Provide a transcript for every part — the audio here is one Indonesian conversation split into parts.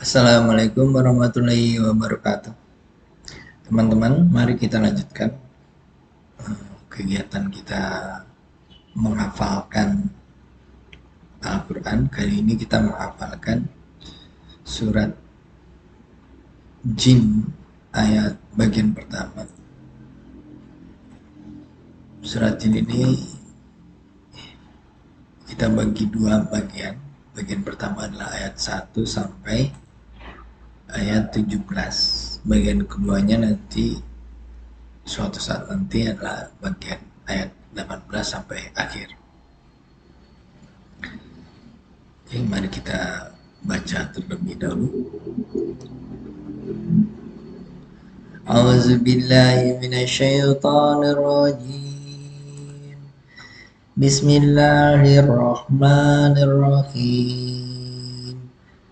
Assalamualaikum warahmatullahi wabarakatuh. Teman-teman, mari kita lanjutkan kegiatan kita menghafalkan Al-Quran. Kali ini kita menghafalkan surat Jin ayat bagian pertama. Surat Jin ini kita bagi dua bagian. Bagian pertama adalah ayat 1 sampai ayat 17. Bagian keduanya nanti suatu saat nanti adalah bagian ayat 18 sampai akhir. Oke, mari kita baca terlebih dahulu. A'udzubillahi minasyaitonirrajim. Bismillahirrahmanirrahim.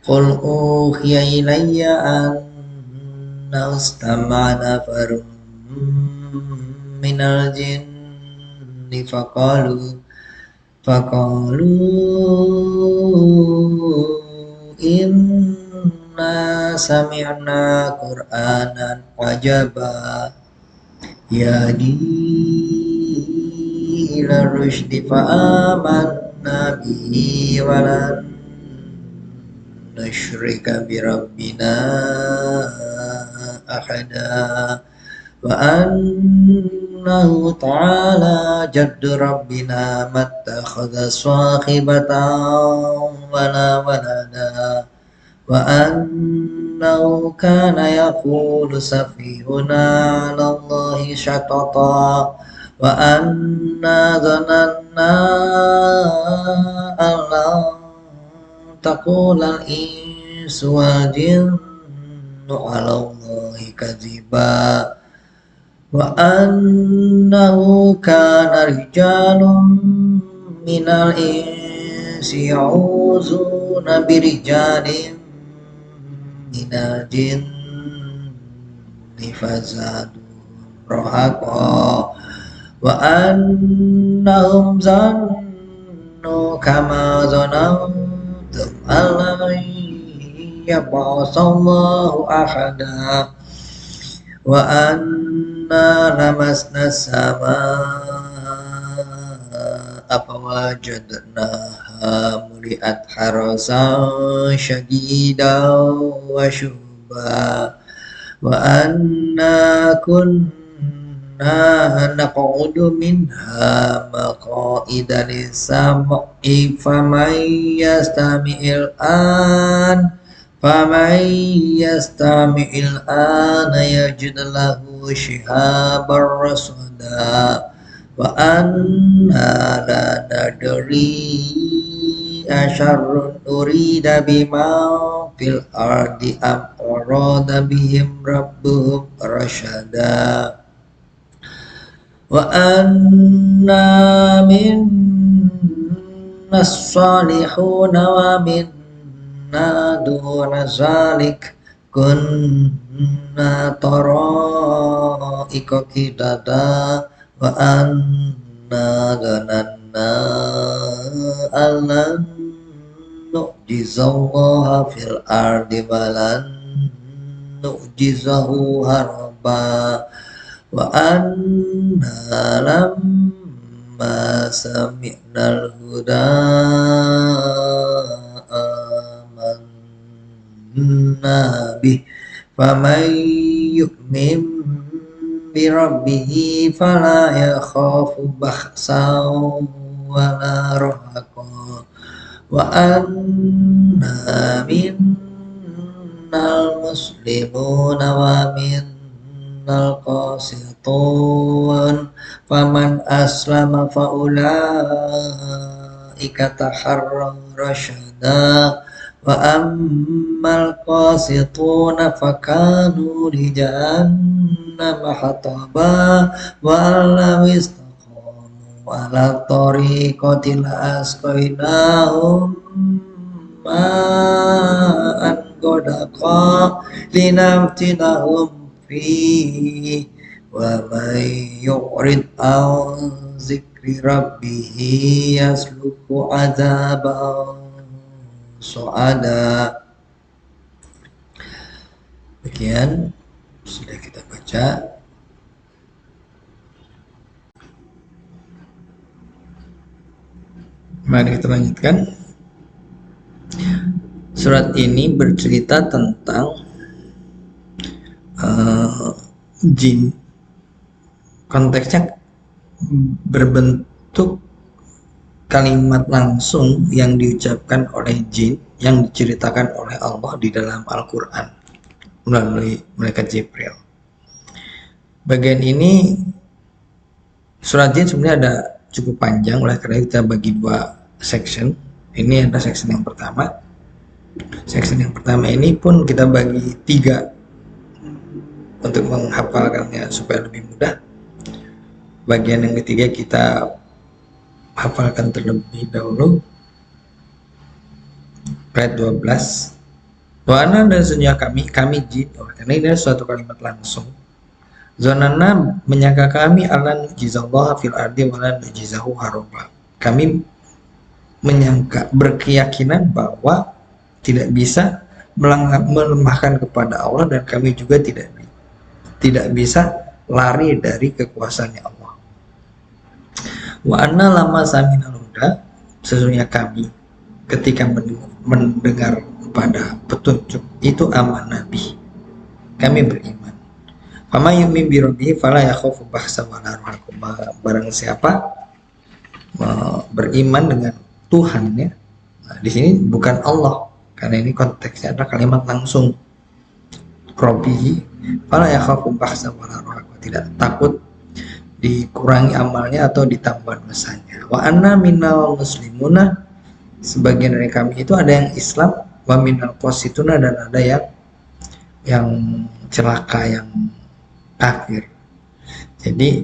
Qul uhiya ilayya anna istama'a nafarun minal jinni faqalu inna sami'na qur'anan ajaba yahdi ila rusydi fa'amanna bihi walan nusyrika birabbina ahada wa annahu ta'ala jaddu rabbina mattakhadha sahibatan wala walada wa annahu kana yaqulu safihuna 'ala Allahi syatata wa anna dhananna allan taqulal insu wal jinnu 'ala Allahi kadziba wa annahu kana rijalun minal insi ya'uzuna birijalin minal jinni fazadu rahaqa wa annahum zannu kama zanantum allan yab'atsallahu ahada wa anna lamasna samaa fawajadnaha muliat harasan syadidan wa syuba wa anna kunna naq'udu minha maq'ida lis-sam'i faman yastami'il ana yajid lahu shihaban rasada wa anna la nadri asyarrun urida bima fil ardi am arada bihim rabbuhum rasyada wa anna minna as-salihuna wa minna duna zalik kunna tara'iqa qidada wa anna dhananna allan nu'jizallaha fil ardi walan nu'jizahu haraba wa anna lamma sami'nal huda amanna bih faman yu'min bi rabbihi fala yakhafu bakhsan wala rahaqa wa anna minnal muslimuna wa minnal qasitun faman aslama fa ulaika taharraw rasyada wa ammal qasituna fakanu li jahannama hataba wa lam istaqamu ala tariqati la asqainahum ma'an ghadaqa linaftinahum fihi wa may yu'rid an zikri rabbihi yasluku adzaban su'ada Bagian sudah kita baca. Mari kita lanjutkan. Surat ini bercerita tentang jin. Konteksnya berbentuk kalimat langsung yang diucapkan oleh jin yang diceritakan oleh Allah di dalam Al-Quran melalui malaikat Jibril. Bagian ini surat jin sebenarnya ada cukup panjang, oleh karena kita bagi dua section. Ini ada section yang pertama. Section yang pertama ini pun kita bagi 3 untuk menghafalkannya supaya lebih mudah. Bagian yang ketiga kita hafalkan terlebih dahulu. Ayat 12. Wana dan sesungguhnya kami jin, karena ini adalah suatu kalimat langsung. Zonana menyangka kami ala nujizallah fil ardi wala nujizahu haroba. Kami menyangka, berkeyakinan bahwa tidak bisa melemahkan kepada Allah, dan kami juga tidak bisa lari dari kekuasaannya Allah. Wa anna lama saminal huda, sesungguhnya kami ketika mendengar pada petunjuk itu aman nabi, kami beriman. Fama yu'min bi rabbih fala yakhafu bahsa wala rahaquma. Barang siapa beriman dengan Tuhannya, nah, di sini bukan Allah, karena ini konteksnya adalah kalimat langsung. Rabbihi fala yakhafu bahsa wala rahaquma, tidak takut dikurangi amalnya atau ditambah dosanya. Wa anna minal muslimuna, sebagian dari kami itu ada yang Islam, wa minal qasituna, dan ada yang celaka, yang kafir. Jadi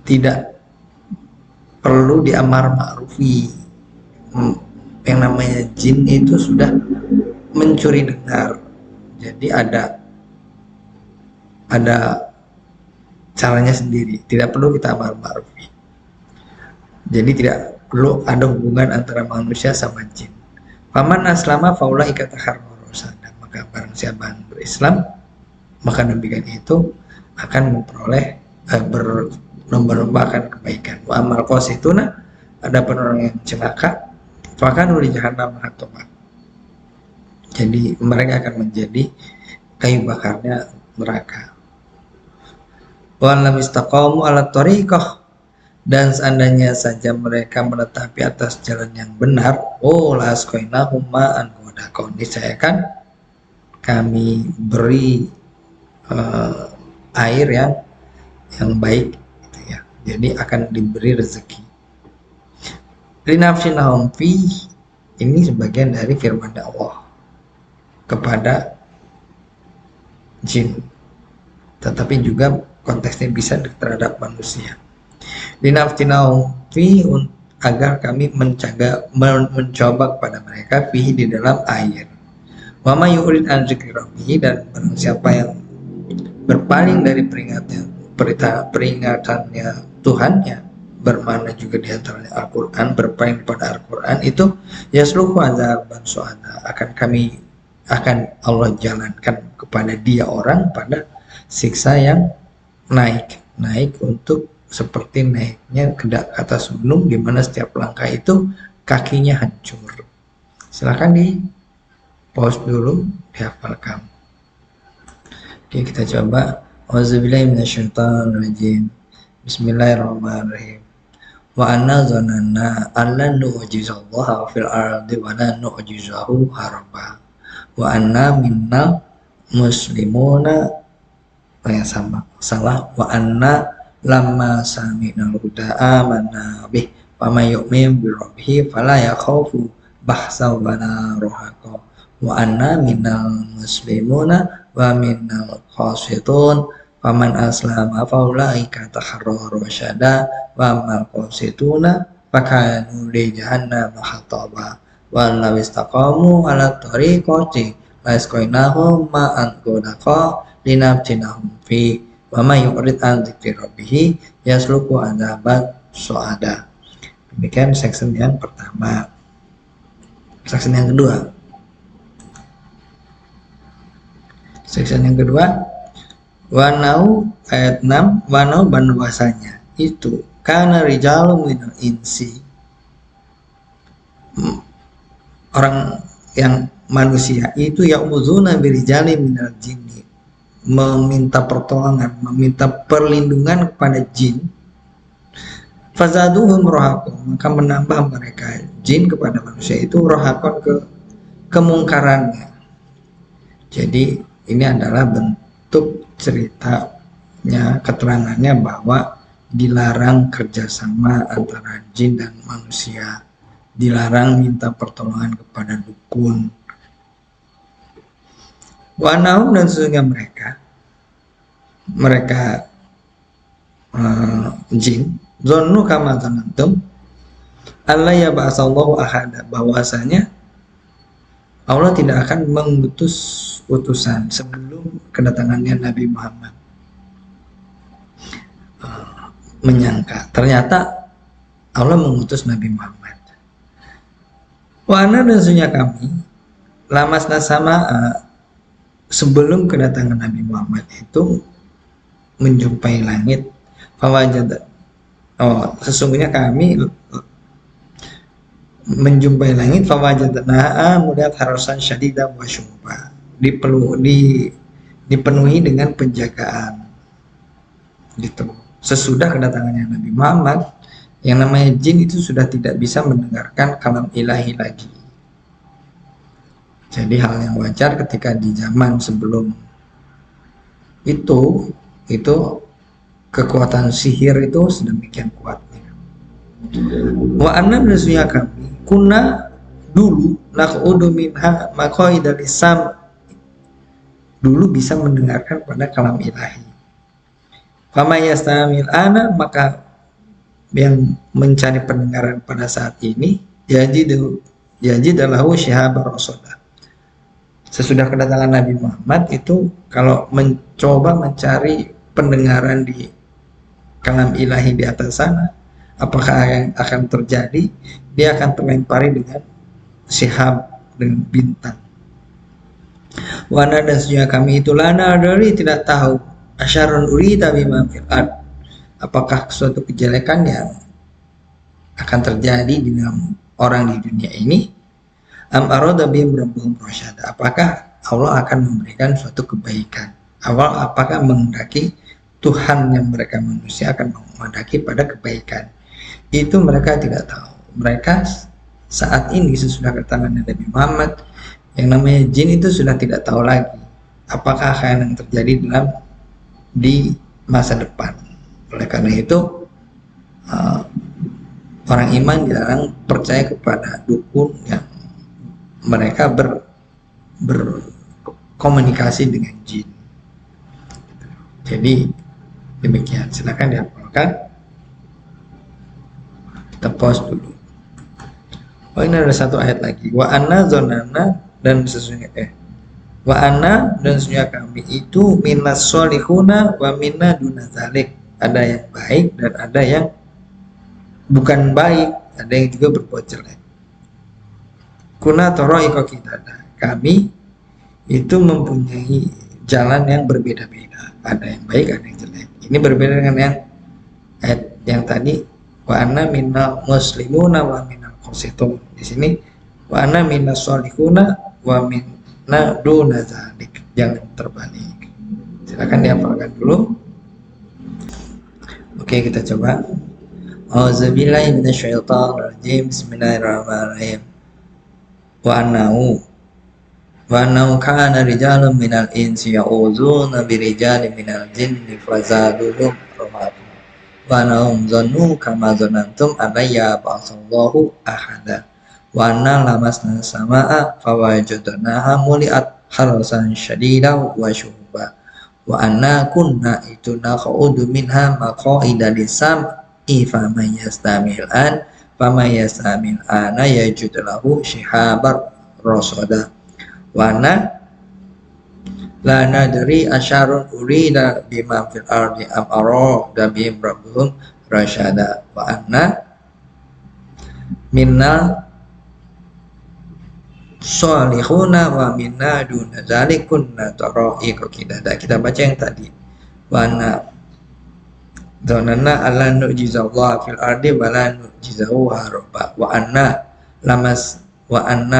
tidak perlu diamar ma'rufi. Yang namanya jin itu sudah mencuri dengar. Jadi ada caranya sendiri, tidak perlu kita amar ma'rufi. Jadi tidak perlu ada hubungan antara manusia sama jin. Faman aslama faulaika taharraru rusada. Maka barang siapa yang berislam, maka demikian itu akan memperoleh berlomba-lomba akan kebaikan. Wa amal qasituna, ada orang yang celaka, fakanu li jahannam hatoma. Jadi mereka akan menjadi kayu bakarnya neraka. Wa lam istaqamu ala thariqah, dan seandainya saja mereka menetapi atas jalan yang benar, la asqainahum ma'an ghadaqa, niscaya kan kami beri air yang baik gitu ya. Jadi akan diberi rezeki. Linafsinahum fi, ini sebagian dari firman Allah kepada jin, tetapi juga konteksnya bisa terhadap manusia. Linafsinahum fi, agar kami mencoba kepada mereka fihi, di dalam air. Wa may yurid an dzikri rabbih, dan barang siapa yang berpaling dari peringatannya Tuhannya, bermakna juga diantaranya Al-Quran, berpaling pada Al-Quran itu, yasluhu azaban su'ada, akan Allah jalankan kepada dia orang pada siksa yang naik untuk seperti naiknya ke atas gunung, di mana setiap langkah itu kakinya hancur. Silakan di pause dulu, dihafalkan. Oke, kita coba. Auzubillahi minasyaitonirrajim. Bismillahirrahmanirrahim. Wa anna zananna alla nu'jizallaha fil ardi wa la nu'jizahu harba. Wa anna minnal muslimuna, yang salah. Wa anna lamma sami'nal huda amanna bih wa may yu'min bi rabbih fala yakhafu bahsa wa la rahaqa. Wa anna minal muslimuna wa minal qasitun faman aslama faulaika taharraru rasyada wa mal qasituna fakanu li jahannam hataba wa law istaqamu ala tariqati la isqainahum ma'an ghadaqa linaftinahum fi wa may yurid an dzikri rabbih yasluku adzaban su'ada. Demikian section yang pertama. Section yang kedua, Section yang kedua, wanau ayat 6, wanau bahwasanya itu kana rijalun minal insi, orang yang manusia itu ya'udzuuna birijali minal jinni, meminta pertolongan, meminta perlindungan kepada jin, fazaduhum rohakon, maka menambah mereka jin kepada manusia itu rohakon kemungkarannya. Jadi ini adalah bentuk ceritanya, keterangannya bahwa dilarang kerjasama antara jin dan manusia, dilarang minta pertolongan kepada dukun. Wanaum, dan sesungguhnya mereka jin zonnu kama zanantum alla yab'atsallahu ahada, bahwasanya Allah tidak akan mengutus utusan sebelum kedatangannya Nabi Muhammad. Menyangka, ternyata Allah mengutus Nabi Muhammad. Wa ana, dan sesungguhnya kami lamasna sama sebelum kedatangan Nabi Muhammad itu menjumpai langit. Fawajad, sesungguhnya kami menjumpai langit, fawajadnaha melihat harasan syadidan wa syuba, dipenuhi dengan penjagaan gitu. Sesudah kedatangannya Nabi Muhammad, yang namanya jin itu sudah tidak bisa mendengarkan kalam ilahi lagi. Jadi hal yang wajar ketika di zaman sebelum itu kekuatan sihir itu sedemikian kuatnya. Wa anna, nasuya kami kuna dulu naqudu minha maqaida lisam, dulu bisa mendengarkan pada kalam ilahi. Fama yastamil ana, maka yang mencari pendengaran pada saat ini yajidalahu syihabar rasodah. Sesudah kedatangan Nabi Muhammad itu, kalau mencoba mencari pendengaran di kalam ilahi di atas sana, apakah yang akan terjadi? Dia akan terlempari dengan syihab, dengan bintang. Wana, dan sesungguhnya kami itu lana dari tidak tahu asyarun urida bima fil ard, apakah suatu kejelekan yang akan terjadi di dalam orang di dunia ini, am arada bihim rabbuhum rasyada, apakah Allah akan memberikan suatu kebaikan, apakah menghendaki Tuhan yang mereka manusia akan menghendaki pada kebaikan. Itu mereka tidak tahu. Mereka saat ini sesudah kedatangan Nabi Muhammad, yang namanya jin itu sudah tidak tahu lagi apakah akan yang terjadi di masa depan. Oleh karena itu orang iman dilarang percaya kepada dukun yang mereka berkomunikasi dengan jin. Jadi demikian, silakan dihafalkan. Kita pause dulu. Ini ada satu ayat lagi. Wa anna zonana, dan sesungguhnya wa anna, dan sesungguhnya kami itu minas solihuna wa minna dunazalik, ada yang baik dan ada yang bukan baik, ada yang juga berbuat jelek. Kuna toroiko kita, kami itu mempunyai jalan yang berbeda-beda, ada yang baik, ada yang jelek. Ini berbeda dengan yang ayat yang tadi, wa anna minal muslimuna wa minal qasitun. Di sini wa anna minas solihuna wa minna dunazalik, jangan terbalik. Silakan dihafalkan dulu. Oke, kita coba. Auzubillahi minasyaitonir rajim. Bismillahirrahmanirrahim. Wa annahu kana rijalun minal insi ya'udzuuna birijalin minal jinni fazaduhum rohaqan. Wa annahum zannu kama zanantum alayya ba'atsallahu ahada. Wa anna lamasna sama'a fawajadnaha muli'at harasan syadidan wa syuhuba. Wa anna kunna itu naq'udu minha maqa'ida lisam'i faman yastamil ana yajid lahu shihabar rasada. Wa anna la nadri asyarun urida bima fil ardi am arada bihim rabbuhum rasyada. Wa anna minna sholihuna wa minna duna dzalik kunna tara'iqa qidada. Kita baca yang tadi. Wa anna dzananna alla nu'jizallahu fil ardi wa la nu'jizahu haraba. Wa anna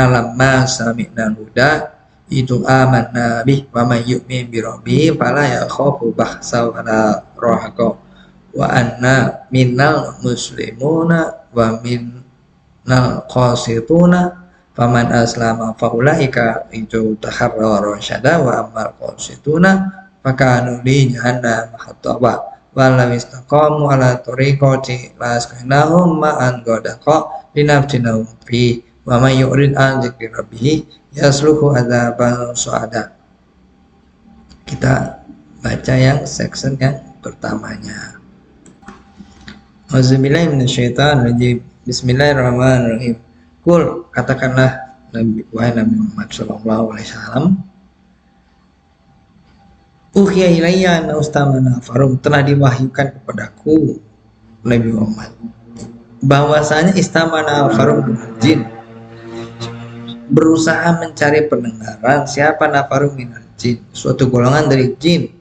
lamma sami'na huda itu amanna bih wa may yu'min bi rabbih fala yakhafu bahsa wa la rahaqa. Wa anna minnal muslimuna wa minnal qasituna faman aslama faulaika itu taharra rasyada wa amal qasituna fakanu li jahannam hataba walau istaqamu ala tariqati lasqinahum ma'an ghadaqa linaftinahum fi wa may yurid an dzikri rabbih yasluhu adzaban suada. Kita baca yang section yang pertamanya. Auzubillahi minasyaitonirrajim. Bismillahirrahmanirrahim. Kul, katakanlah wahai Nabi Muhammad sallallahu alaihi wasallam, uhiya ilayya anna ustamana farum, telah diwahyukan kepadaku Nabi Muhammad bahwasanya istamana farum jin, berusaha mencari pendengaran siapa nafarum minal jin, suatu golongan dari jin.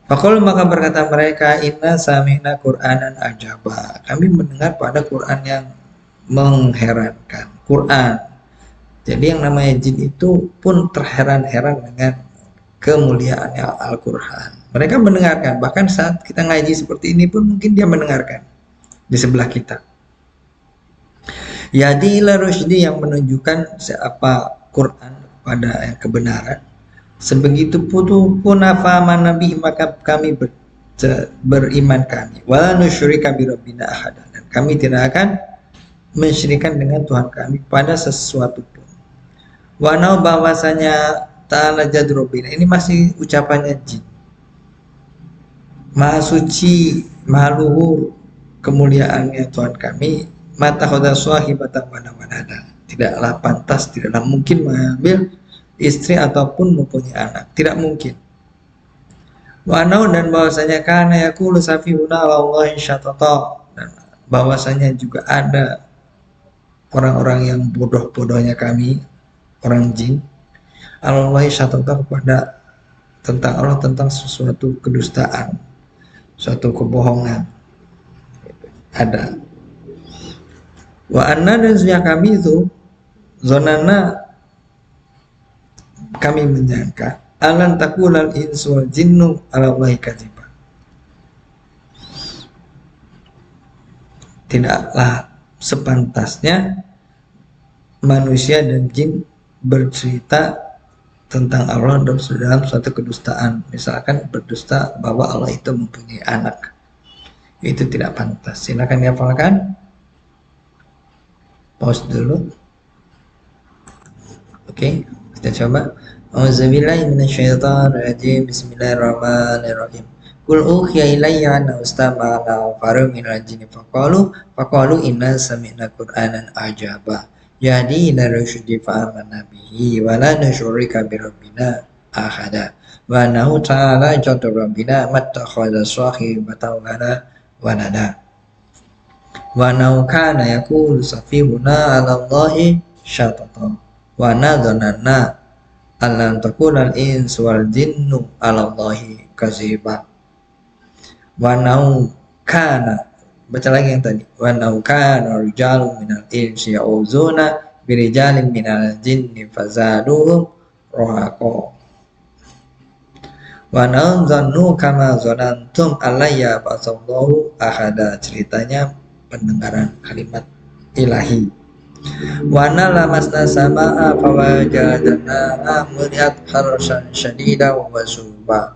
Faqul, maka berkata mereka, inna sami'na Qur'anan ajaba, kami mendengar pada Quran yang mengherankan. Quran. Jadi yang namanya jin itu pun terheran-heran dengan kemuliaannya Al-Quran. Mereka mendengarkan, bahkan saat kita ngaji seperti ini pun mungkin dia mendengarkan di sebelah kita. Yadi ila rusydi, yang menunjukkan siapa Quran pada yang kebenaran. Sebegitu pun afaman nabi, maka kami beriman kami. Wala nusyrika bi rabbina ahada, dan kami tidak akan mensyirikan dengan Tuhan kami pada sesuatu pun. Wa nau, bahwasanya ta'ala jad rabbina, ini masih ucapannya jin. Maha suci, maha luhur kemuliaannya Tuhan kami. Mata khoda swahibatan wana, tidaklah pantas, tidaklah mungkin mengambil istri ataupun mempunyai anak, tidak mungkin. Wa anau, dan bahwasanya kana yaqulu safihuna wallahi syatata, dan bahwasanya juga ada orang-orang yang bodoh-bodohnya kami, orang jin, Allahi syatata, kepada tentang Allah, tentang sesuatu kedustaan, suatu kebohongan ada. Wa anna, dan sesungguhnya kami itu zonana, kami menyangka alan takulal insu wal jinnu ala Allahi kadziba, tidaklah sepantasnya manusia dan jin bercerita tentang Allah dalam suatu kedustaan. Misalkan berdusta bahwa Allah itu mempunyai anak, itu tidak pantas. Silakan dihafalkan. Pause dulu. Oke, kita coba. Auzubillahi minasyaitonirrajim. Bismillahirrahmanirrahim. Qul uhiya ilayya anna ustama'a nafarun minal jinni faqalu inna sami'na Qur'anan ajaba. Jadi ila rusydi fa'amanna bihi wa la nusyrika bi rabbina ahada. Wa annahu ta'ala jaddu rabbina mattakhadha sahibatan wala walada. Wa annahu kana yaqulu safihuna 'ala Allahi syatata. Wa nadhanna allan taqula al-insu wal jinnu 'ala Allahi kadziba. Wa annahu kana, baca lagi yang tadi, wa annahu kana rijalun minal insi ya'uzuna birijalin minal jinni fazaduhum rahaqa. Wa nanzannu kama zanantum alayya ba'atsallahu ahada. Ceritanya pendengaran kalimat ilahi. Wa nalamasna samaa fawajadna melihat harsan syadida wa suba.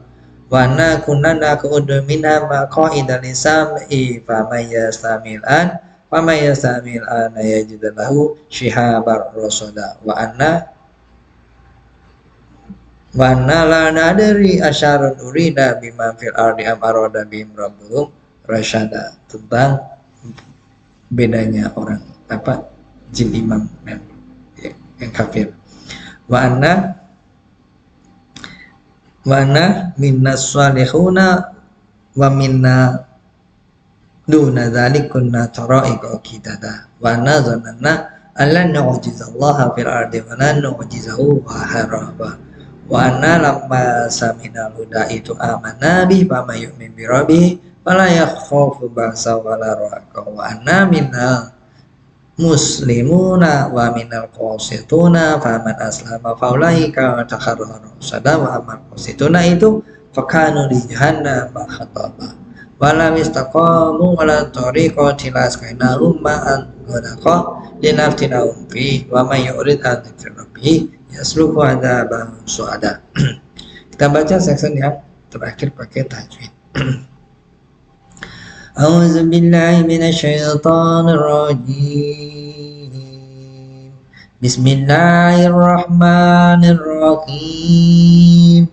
Wa na kunna naqudu minha maqaida lisam'i famayastamil an yajid lahu shihabar rasada. Wa anna la nadri asyarun urida bima fil ardi am arada bihim rabbuhum rasyada. Tentang bedanya orang jin imam yang kafir. Wa anna minnas salihuna wa minna duna dzalik kunna tara'iqa qidada. Wa anna zananna alla nu'jizallaha fil ardi wa lan nu'jizahu haraba wa anna lamma saminal huda itu amanna bi fama yu'min bi rabbi fala yakhafu ba'sa wala raqa wa anna minna muslimuna wa minal qasituna faman aslama faulaika takharraru sada wa amal qasituna itu fakanu di jahannam khataba wala mistaqamu wala tariqati laskainahum ma'an ghadaqa linaftinahum fi wa may yurid an dzikri rabbih yasluku adzaban suada. Kita baca section yang terakhir pakai tajwid. A'udzu billahi minasyaitonir rajim. Bismillahirrahmanirrahim.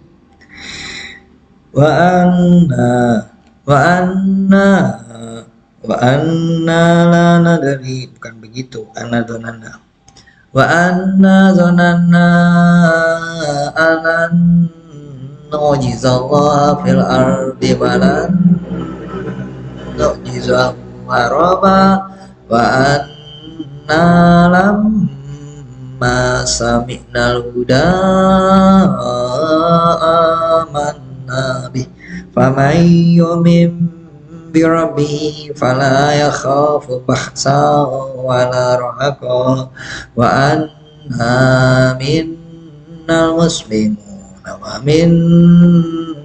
Wa anna la nadri, bukan begitu, anna dzananna. Wa anna dzananna anan nu'jizallaha fil ardi walan nu'jizahu haraba wa anna lamma sami'nal huda amanna bih faman yu'min bi rabbihi fala yakhafu bahsa wala rahaqa wa anna minnal muslimuna wa minnal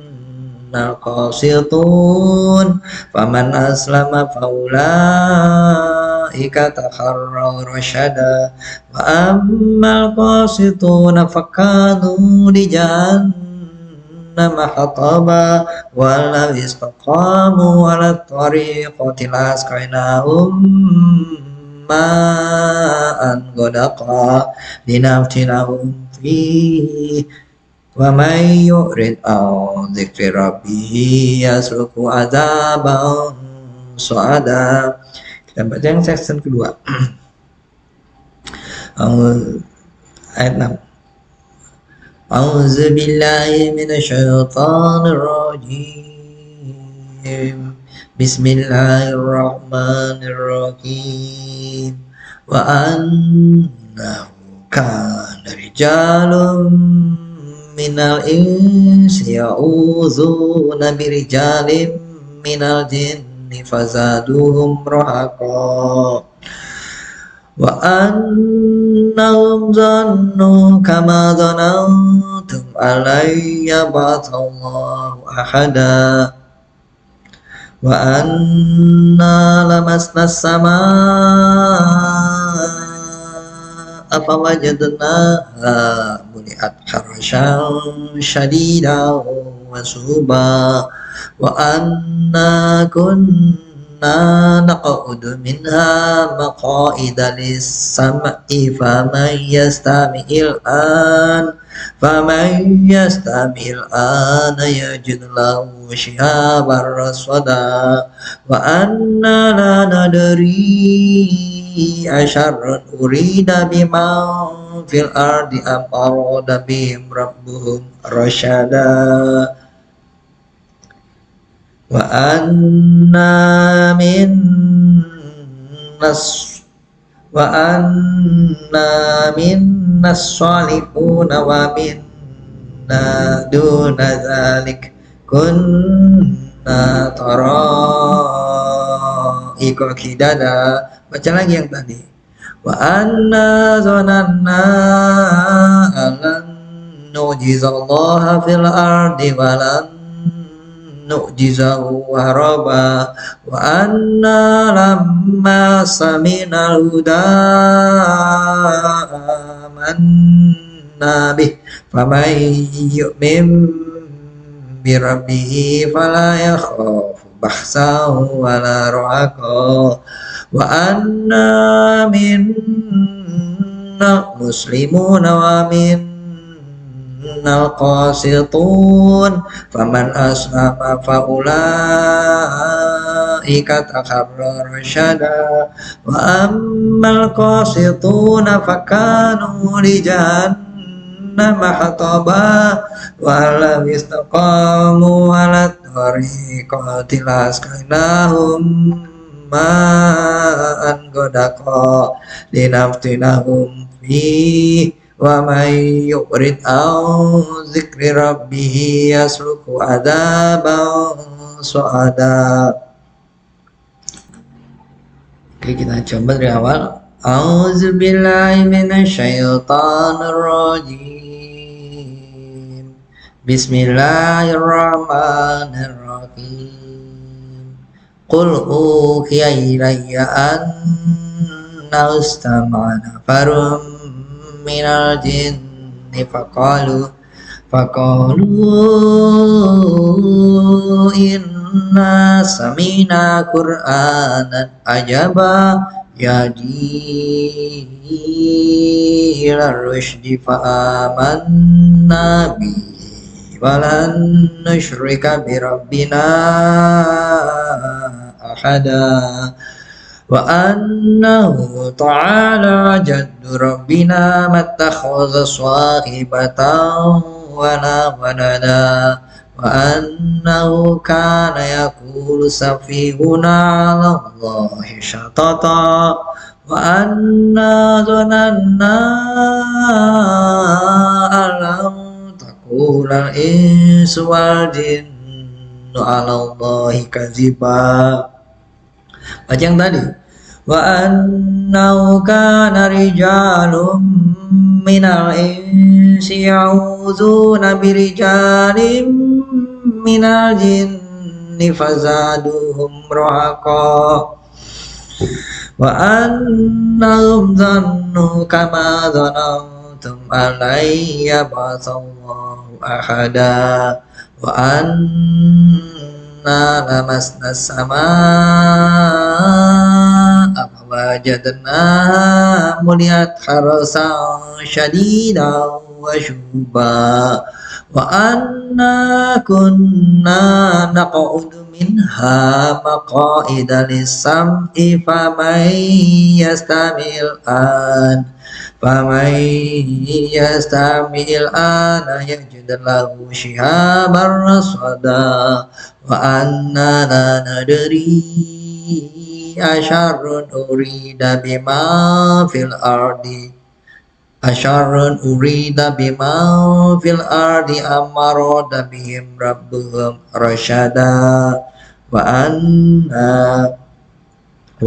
qasitun faman aslama faulaika takharraw rasyada wa ammal qasituna fakanu li jahannama hataba walau istaqamu ala tariqati laskainahum ma'an ghadaqa linaftinahum fihi wa may yurid an dzikri rabbih yasluku adzaban suada. Kita baca yang section kedua. Ayat 6. A'udzu billahi minasyaitonir rajim. Bismillahirrahmanirrahim. Wa annahu kana rijalun minal insi ya'udzuna birijalin minal jinni fazaduhum rahaqa wa annahum zannu kama zanantum alayya ba'athallahu ahada wa anna lamasna samaa fawajadnaha muliat harashan syadidan wa suba wa anna kunna naq'udu minha maq'ida lis-sam'i faman yastami'il an yajid lahu shihaban rasada wa anna la nadri asyarrun urida biman fil ardi am arada bihim rabbuhum rasyada wa anna minnas salihuna wa minna duna dzalik kunna tara'iqa qidada. Baca lagi yang tadi. Wa anna zananna alan nu'jizallaha fil ardi walan nu'jizahu haraba wa anna lamma saminal huda amanna bih faman yu'min bi rabbihi fala yakhafu bahsahu wala rahaqa wa anna minna muslimuna wa minnal qasitun faman aslama faulaika takharraru rasyada wa ammal qasituna fakanu li jahannama hataba wa lam istaqamu ala tariqati laskainahum ma'an ghadaqa linaftinahum fihi wa may yurid an dzikri rabbih yasluku adzaban su'ada. Oke, kita coba dari awal. A'udzubillahi minasyaitonirrajim. Bismillahirrahmanirrahim. Qul uhiya ilayya anna istama'a nafarum minal jinni faqalu inna samina qur'anan ajaba yahdi ila rusydi fa amanna bihi walan nusyrika bi rabbina ahada wa annahu ta'ala jaddu rabbina mattakhadha sahibatan wala walada wa annahu kana yaqulu safihuna 'ala Allahi syatata wa anna dhananna alam taqula insu wal jinnu 'ala Allahi kadziba. Baca yang tadi. Wa annahu kana rijalun minal insi ya'udzuuna birijalin minal jinni fazaduhum rahaqa wa annahum dhannu kama dhanantum alayya ba'athallahu ahada wa anna lamasna samaa wajadna muliat kharasan syadidan wa syuba wa anna kunna naq'udu minha maqa'ida lis-sam'i faman yastamil ana yajid lahu shihaban rasada wa anna la nadri asyarrun urida bima fil ardi amarada bihim rabbuhum rasyada wa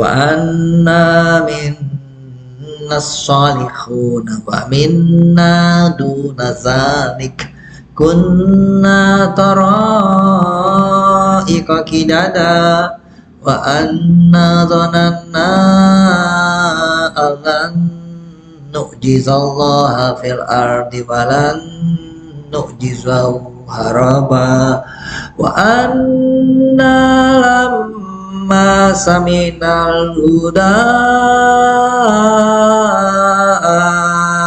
anna minnas salihuna wa minna duna zalik kunna tara'iqa kidada wa anna dhananna alan nu'jizallaha fil ardi walan nu'jizahu haraba wa anna lamma saminal huda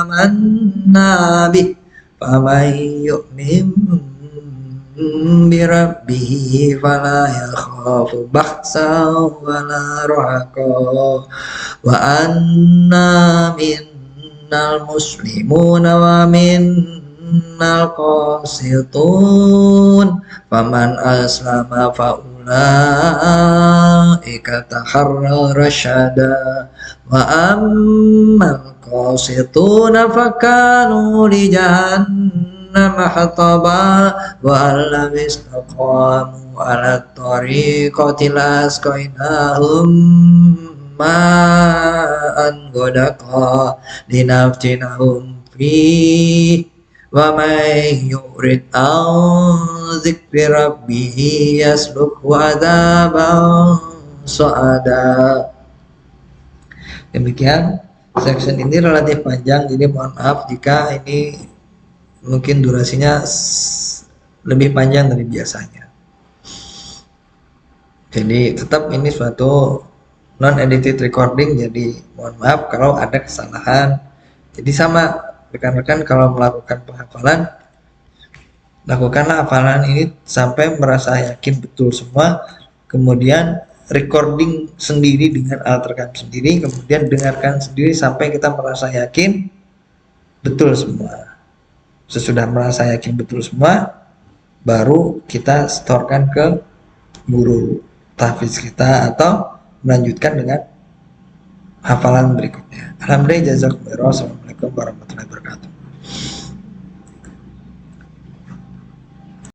amanna bih faman yu'min birabbihi fala yakhafu bakhsan wala rahaqa wa anna minnal muslimuna wa minnal qasitun faman aslama fa ulaika taharraw rasyada wa ammal qasituna fakanu li jahannama hataba wa lam istaqamu ala tariqati lasqainahum ma'an ghadaqa linaftinahum fi wa may yurid an dzikri rabbih yaslukhu adzaban su'ada. Demikian section ini relatif panjang, jadi mohon maaf jika ini mungkin durasinya lebih panjang dari biasanya. Jadi tetap ini suatu non-edited recording, jadi mohon maaf kalau ada kesalahan. Jadi sama rekan-rekan kalau melakukan penghafalan, lakukanlah hafalan ini sampai merasa yakin betul semua, kemudian recording sendiri dengan alat rekam sendiri, kemudian dengarkan sendiri sampai kita merasa yakin betul semua. Sesudah merasa yakin betul semua, baru kita setorkan ke guru tahfiz kita atau melanjutkan dengan hafalan berikutnya. Alhamdulillah, jazakumullah. Assalamualaikum warahmatullahi wabarakatuh.